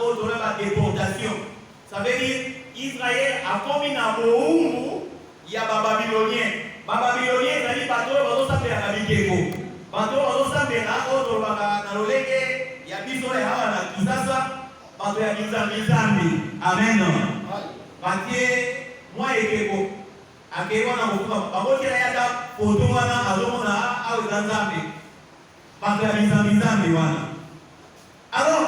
autre déportation. Ça veut dire Israël a commis un mot, il y a des Babyloniens. Les Babyloniens, ils disent bateau, bateau, ça fait un bikeko. Bateau, bateau, ça fait un autre, il y a des gens qui ont ça, bateau, il y a des gens. Amen. Parce que moi, je suis beau. Akeko na beaucoup. Parce que il y a des photos, alors,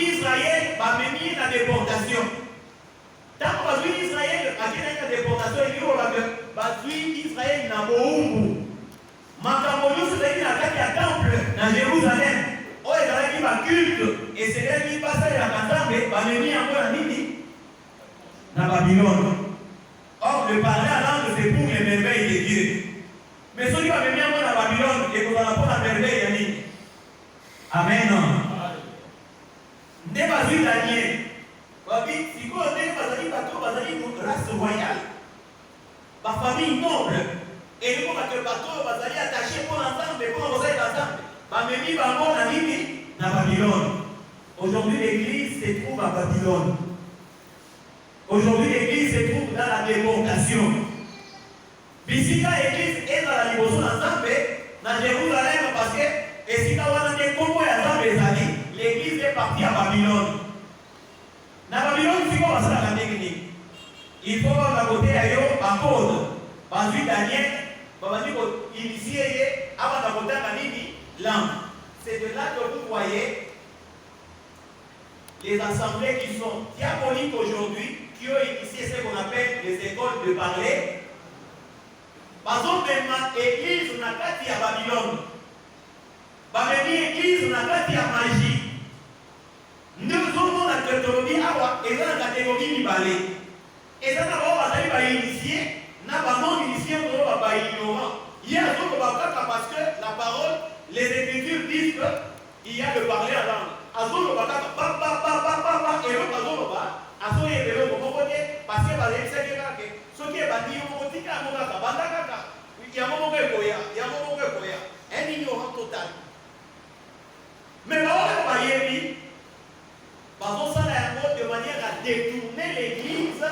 Israël va venir la déportation. Tant que Israël a gagné la déportation, Israël n'a pas eu. Makamolo se dit la carte à temple dans Jérusalem. Oh, il y a un culte. Et c'est là qui passe à la Kazambe, va venir encore à Nini dans Babylone. Or, le parler à langue, c'est pour les merveilles de Dieu. Mais ceux qui vont venir à Babylone, et qu'on va pas la merveille de Dieu. Amen. Ne pas vu Daniel. Si vous avez une race royale, ma famille noble, et nous avons que bateau va attaché pour l'ensemble, pour l'ensemble, va venir à Babylone. Aujourd'hui, l'église se trouve à Babylone. Aujourd'hui, l'église se trouve dans la déportation. Visita l'église est dans la libération ensemble, dans Jérusalem, parce que, et si vous avez un l'église est partie à Babylone. Dans Babylone, il faut passer la technique. Il faut voir côté à code. Parce que Daniel, initié avant de côté à l'âme. C'est de là que vous voyez les assemblées qui sont diaboliques aujourd'hui, qui ont initié ce qu'on appelle les écoles de parler. Par exemple, l'église n'a pas dit à Babylone. L'église n'a pas dit à magie. Nous avons la catégorie et dans la catégorie du balai. Et ça n'a pas initié, n'a pas non initié, on va pas ignorant. Il y a un autre parce que la parole, les Écritures disent qu'il y a le parler à langue. Azolo bakaka pa et l'autre azolo ba azo yebele ko kokote parce que bazali seke kake soki ebandi yo kotika mo kaka banda kaka ya mo ko ekoya un ignorant total. Mais là on va yebi parce ça la de manière à détourner l'église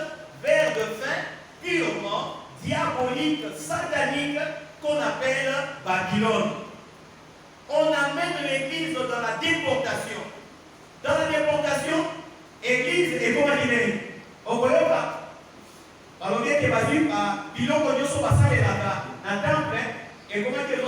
vers de fins purement diaboliques, sataniques qu'on appelle Babylone. On amène l'église dans la déportation. Dans la déportation, l'église est comme elle est. On ne connaît pas. Alors, il y a des bases à Bilongo, il y a des dans le temple, et comment il y a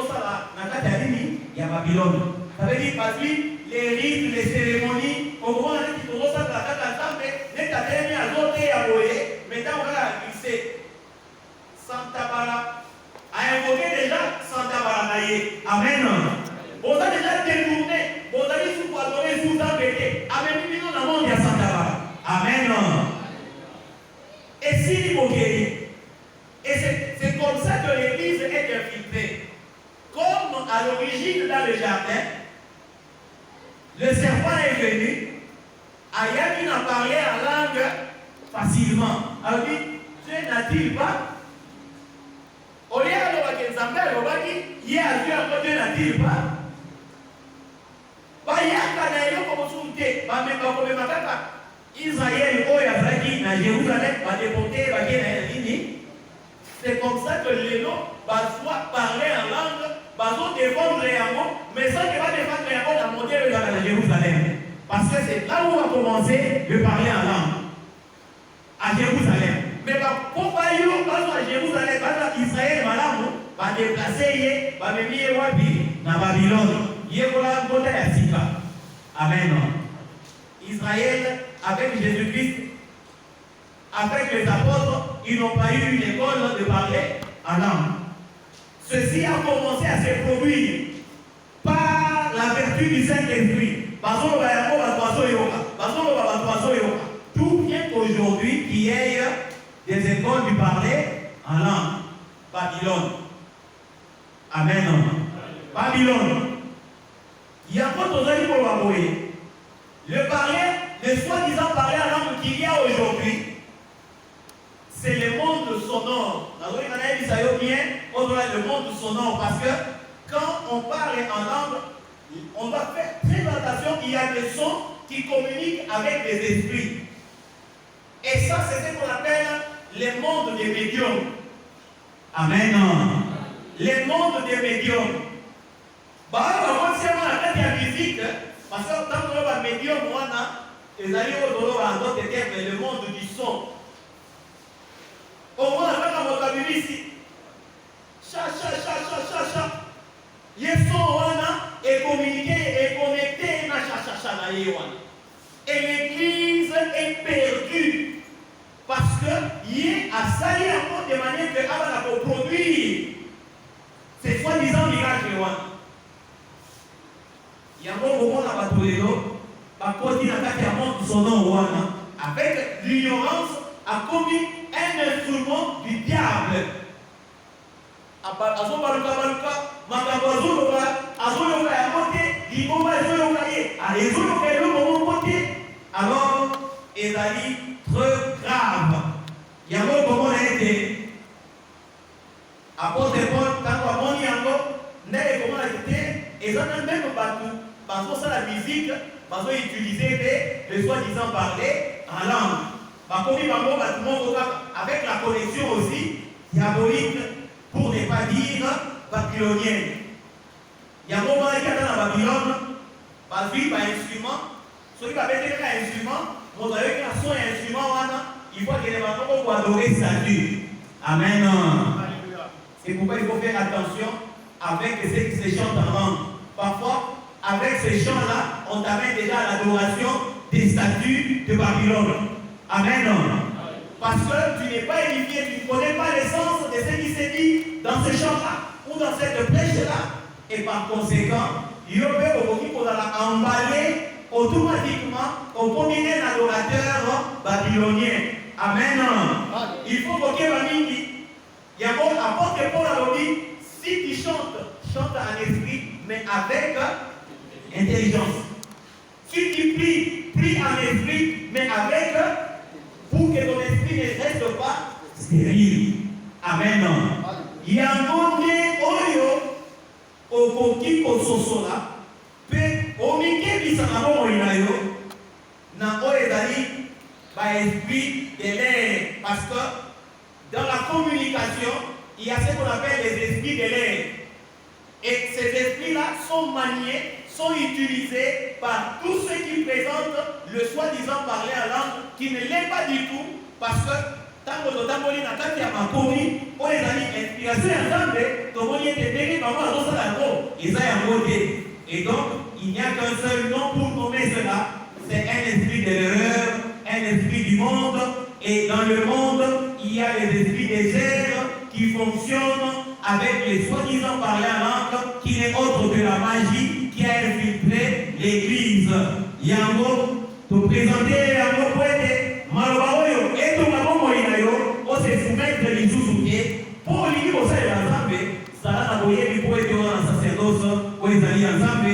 il y a Babylone. Ça veut dire parce que les rites, les cérémonies, au moment où on a dans le temple, les catégories à l'autre et à voyer, maintenant on va glisser. Santa Bara a invoqué déjà Santa Bara. Amen. On a déjà détourné, on a dit sous adorer, sous embêter. Amen, nous dans le monde, il y a Santa Bara. Amen. Et si il faut guérir, et c'est comme ça que l'église est infiltrée. Comme à l'origine dans le jardin, le serpent est venu, Aya qui n'a parlé en langue facilement. Alors Dieu n'a-t-il pas? Au lieu de Zambel, on va dire, il y a Dieu n'a-t-il pas? Israël, Jérusalem, va déporter, c'est comme ça que les noms va parler en langue, va défendre les mots, mais ça qui va défendre les mots dans le modèle de Jérusalem. Parce que c'est là où on va commencer de parler en langue. À Jérusalem. Mais pour parler à Jérusalem, Israël va déplacer, va venir dans Babylone. Amen. Israël, avec Jésus-Christ, avec les apôtres, ils n'ont pas eu une école de parler en langue. Ceci a commencé à se produire par la vertu du Saint-Esprit. Tout bien qu'aujourd'hui, qu'il y ait des écoles du parler en langue. Babylone. Amen. Babylone. Il y a pas de pour l'envoyer. Le parler, le soi-disant parler en langue qu'il y a aujourd'hui, c'est le monde sonore. Le monde sonore, parce que quand on parle en langue, on doit faire très attention. constatation, il y a des sons qui communiquent avec des esprits. Et ça, c'est ce qu'on appelle les mondes des médiums. Amen. Les mondes des médiums. Bah, on va la musique, parce que tant que le médium, les alliés en d'autres termes, le monde du son. Au moins, on a un vocabulaire ici. Cha. Yeson est communiqué et connecté na cha na yewana. Et l'église est perdue parce que y a sali encore de manière que avant de produire ces soi-disant miracles yewana. Yango beaucoup na batolelo ba koti na kati ya monde son nom wana avec l'ignorance a commis un instrument du diable. Alors, Esaïe, très grave. Il y a un moment où il était. Apôtre Paul, tant qu'on y a un n'est comment il était. Et ça n'a même pas tout. Parce que ça, la musique, parce qu'ils utilisaient le soi-disant parler en langue. Avec la connexion aussi diabolique, pour ne pas dire babylonienne. Il y a un moment où il y a dans Babylone, parce qu'il y a un instrument, celui qui a un instrument, on a un son instrument, il faut qu'il y ait un moment pour adorer sa Dieu. Amen. C'est pourquoi il faut faire attention avec ceux qui se chantent en langue. Parfois, avec ces chants-là, on t'amène déjà à l'adoration des statues de Babylone. Amen. Parce que tu n'es pas édifié, tu ne connais pas l'essence de ce qui s'est dit dans ce chant-là ou dans cette prêche-là. Et par conséquent, il y a emballé automatiquement au premier adorateur babylonien. Amen. Il faut que il y a un apôtre Paul a dit, si tu chantes, chante en esprit, mais avec intelligence. Si tu pries, prie en esprit, mais avec pour que ton esprit ne reste pas stérile. Amen. Il y a un monde oyo au qui sosola pe omike bisanamo inayo na oezali ba esprit de l'air parce que dans la communication il y a ce qu'on appelle les esprits de l'air et ces esprits-là sont maniés, sont utilisés par tous ceux qui présentent le soi-disant parler en langue qui ne l'est pas du tout parce que tant que tu as kati ya makomi o ezali inspiration ya Nzambe tomoni ete ndenge bango azosala yango eza yango te et donc il n'y a qu'un seul nom pour nommer cela, c'est un esprit de l'erreur, un esprit du monde et dans le monde il y a les esprits des airs qui fonctionnent avec les soi-disant parler en langue qui n'est autre que la magie qui a infiltré l'église. Yango te présenter yango poète maloba oyo eto mabomo inayo o se soumettre lisusu ke pour lingi bosalela Nzambe sala na boyebi po ete wana sacerdoce o ezali ya Nzambe